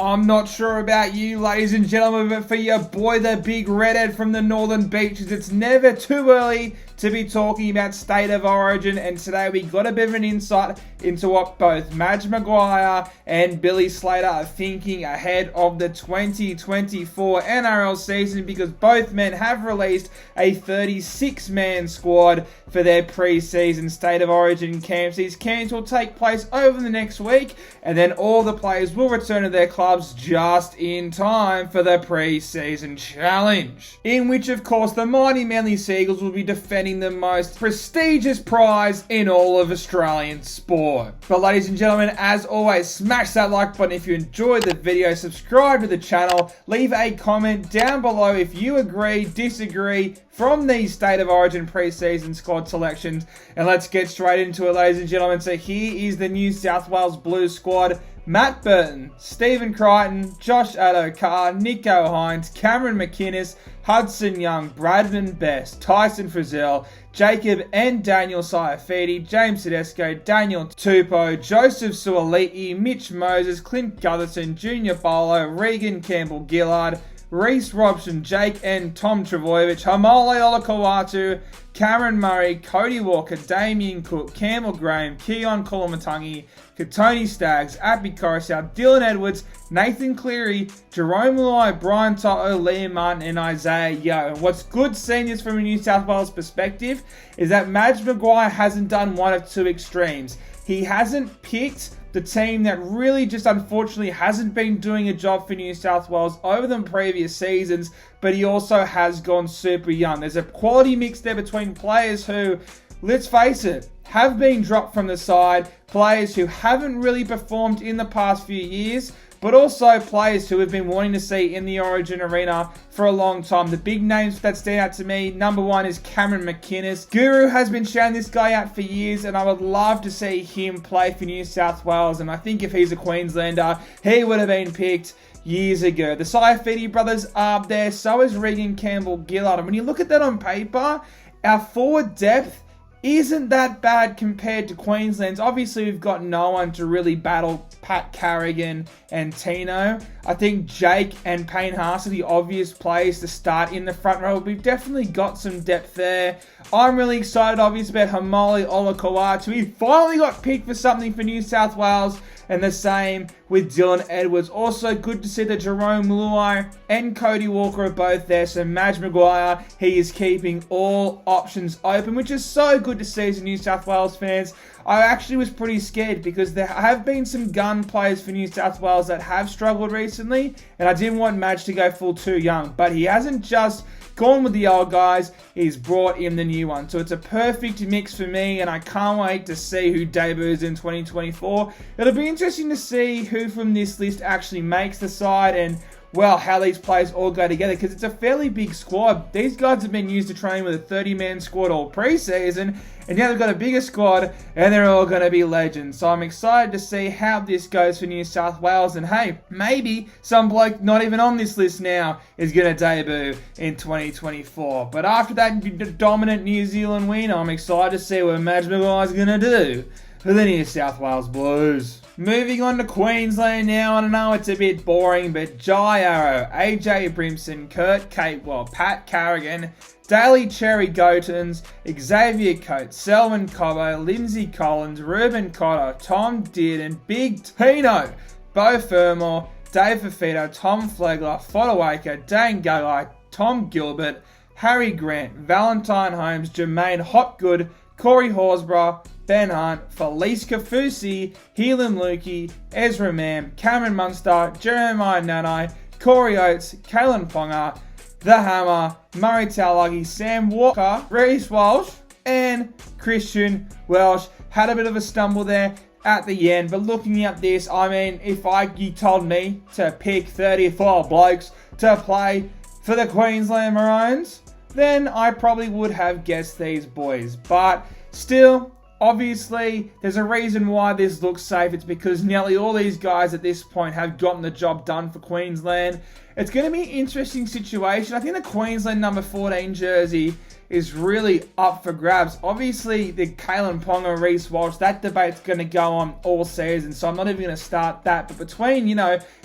I'm not sure about you, ladies and gentlemen, but for your boy, the big redhead from the northern beaches, it's never too early to be talking about State of Origin, and today we got a bit of an insight into what both Madge Maguire and Billy Slater are thinking ahead of the 2024 NRL season, because both men have released a 36-man squad for their pre-season State of Origin camps. These camps will take place over the next week, and then all the players will return to their clubs just in time for the pre-season challenge, in which of course the mighty Manly Seagulls will be defending the most prestigious prize in all of Australian sport. But ladies and gentlemen, as always, smash that like button if you enjoyed the video, subscribe to the channel, leave a comment down below if you agree, disagree from these State of Origin pre-season squad selections, and let's get straight into it, ladies and gentlemen. So here is the New South Wales Blues squad. Matt Burton, Stephen Crichton, Josh Addo-Carr, Nico Hines, Cameron McInnes, Hudson Young, Bradman Best, Tyson Frizzell, Jacob and Daniel Saifidi, James Tedesco, Daniel Tupou, Joseph Suoliti, Mitch Moses, Clint Gutherson, Junior Bolo, Regan Campbell-Gillard, Reece Robson, Jake and Tom Trbojevic, Hamole Olakau'atu, Cameron Murray, Cody Walker, Damien Cook, Campbell Graham, Keon Kolomatangi, Katoni Staggs, Appy Coruscant, Dylan Edwards, Nathan Cleary, Jerome Luai, Brian Toto, Liam Martin and Isaiah Yeo. And what's good seeing this from a New South Wales perspective is that Madge Maguire hasn't done one of two extremes. He hasn't picked the team that really just unfortunately hasn't been doing a job for New South Wales over the previous seasons, but he also has gone super young. There's a quality mix there between players who, let's face it, have been dropped from the side, players who haven't really performed in the past few years, but also players who have been wanting to see in the Origin arena for a long time. The big names that stand out to me, number one is Cameron McInnes. Guru has been shouting this guy out for years, and I would love to see him play for New South Wales, and I think if he's a Queenslander, he would have been picked years ago. The Saifidi brothers are up there, so is Regan Campbell-Gillard, and when you look at that on paper, our forward depth isn't that bad compared to Queensland's. Obviously, we've got no one to really battle Pat Carrigan and Tino. I think Jake and Payne Haas are the obvious players to start in the front row. We've definitely got some depth there. I'm really excited, obviously, about Hamole Olakau'atu. He finally got picked for something for New South Wales, and the same with Dylan Edwards. Also good to see that Jerome Luai and Cody Walker are both there. So Madge Maguire, he is keeping all options open, which is so good to see as New South Wales fans. I actually was pretty scared because there have been some gun players for New South Wales that have struggled recently, and I didn't want Madge to go full too young. But he hasn't just gone with the old guys, he's brought in the new one. So it's a perfect mix for me, and I can't wait to see who debuts in 2024. It'll be interesting to see who from this list actually makes the side, and well, how these players all go together, because it's a fairly big squad. These guys have been used to train with a 30-man squad all pre-season, and now they've got a bigger squad, and they're all going to be legends. So I'm excited to see how this goes for New South Wales, and hey, maybe some bloke not even on this list now is going to debut in 2024. But after that dominant New Zealand win, I'm excited to see what Madge Maguire's going to do for the New South Wales Blues. Moving on to Queensland now, I know it's a bit boring, but Jai Arrow, AJ Brimson, Kurt Capewell, Pat Carrigan, Daly Cherry Gotens, Xavier Coates, Selwyn Cobbo, Lindsay Collins, Ruben Cotter, Tom Dearden, Big Tino, Beau Fermor, Dave Fafito, Tom Flegler, Fodawaker, Dane Gagai, Tom Gilbert, Harry Grant, Valentine Holmes, Jermaine Hopgood, Corey Horsburgh, Ben Hunt, Felice Kafusi, Helam Lukey, Ezra Mam, Cameron Munster, Jeremiah Nanai, Corey Oates, Kalen Ponga, The Hammer, Murray Taulagi, Sam Walker, Reece Walsh, and Christian Welsh. Had a bit of a stumble there at the end, but looking at this, I mean, if you told me to pick 34 blokes to play for the Queensland Maroons, then I probably would have guessed these boys. But still, Obviously, there's a reason why this looks safe. It's because nearly all these guys at this point have gotten the job done for Queensland. It's going to be an interesting situation. I think the Queensland number 14 jersey is really up for grabs. Obviously, the Kalen Ponga, Reece Walsh, that debate's going to go on all season, so I'm not even going to start that. But between,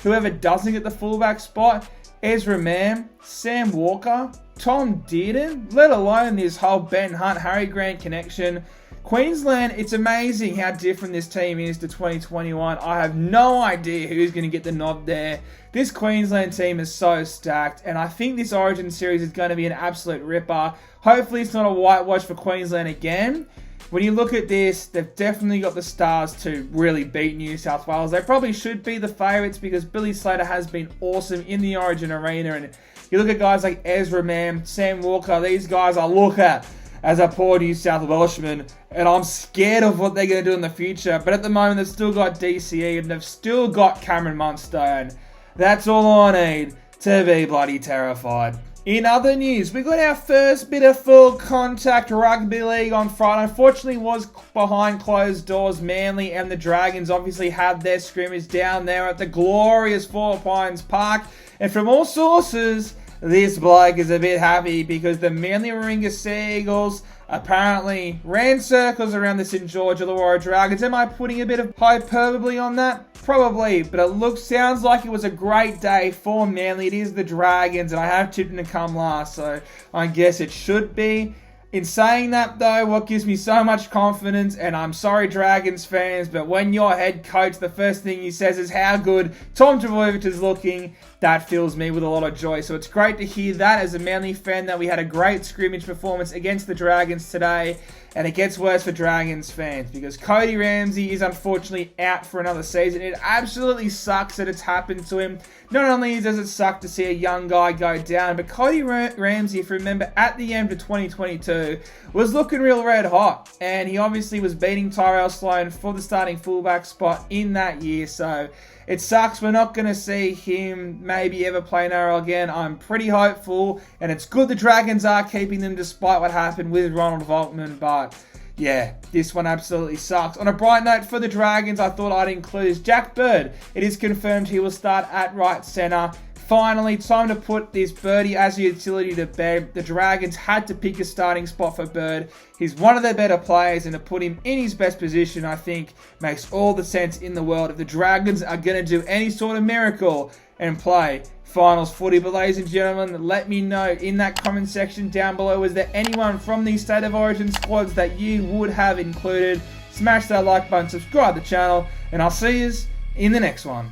whoever doesn't get the fullback spot, Ezra Mam, Sam Walker, Tom Dearden, let alone this whole Ben Hunt, Harry Grant connection, Queensland, it's amazing how different this team is to 2021. I have no idea who's going to get the nod there. This Queensland team is so stacked, and I think this Origin series is going to be an absolute ripper. Hopefully it's not a whitewash for Queensland again. When you look at this, they've definitely got the stars to really beat New South Wales. They probably should be the favourites because Billy Slater has been awesome in the Origin arena. And you look at guys like Ezra Mam, Sam Walker, these guys I look at as a poor New South Welshman, and I'm scared of what they're going to do in the future. But at the moment, they've still got DCE, and they've still got Cameron Munster, and that's all I need to be bloody terrified. In other news, we got our first bit of full contact rugby league on Friday. Unfortunately, was behind closed doors. Manly and the Dragons obviously had their scrimmage down there at the glorious Four Pines Park. And from all sources, this bloke is a bit happy because the Manly Warringah Sea Eagles apparently ran circles around the St. George Illawarra Dragons. Am I putting a bit of hyperbole on that? Probably, but it sounds like it was a great day for Manly. It is the Dragons, and I have tipped them to come last, so I guess it should be. In saying that, though, what gives me so much confidence, and I'm sorry, Dragons fans, but when your head coach, the first thing he says is how good Tom Trbojevic is looking, that fills me with a lot of joy. So it's great to hear that as a Manly fan, that we had a great scrimmage performance against the Dragons today. And it gets worse for Dragons fans because Cody Ramsey is unfortunately out for another season. It absolutely sucks that it's happened to him. Not only does it suck to see a young guy go down, but Cody Ramsey, if you remember, at the end of 2022, was looking real red hot. And he obviously was beating Tyrell Sloan for the starting fullback spot in that year. So it sucks. We're not going to see him maybe ever play NRL again. I'm pretty hopeful. And it's good the Dragons are keeping them despite what happened with Ronald Volkman. But yeah, this one absolutely sucks. On a bright note for the Dragons, I thought I'd include Jack Bird. It is confirmed he will start at right centre. Finally, time to put this Birdie as a utility to bed. The Dragons had to pick a starting spot for Bird. He's one of their better players, and to put him in his best position, I think, makes all the sense in the world. If the Dragons are going to do any sort of miracle and play finals footy. But ladies and gentlemen, let me know in that comment section down below, is there anyone from these State of Origin squads that you would have included? Smash that like button, subscribe to the channel, and I'll see you in the next one.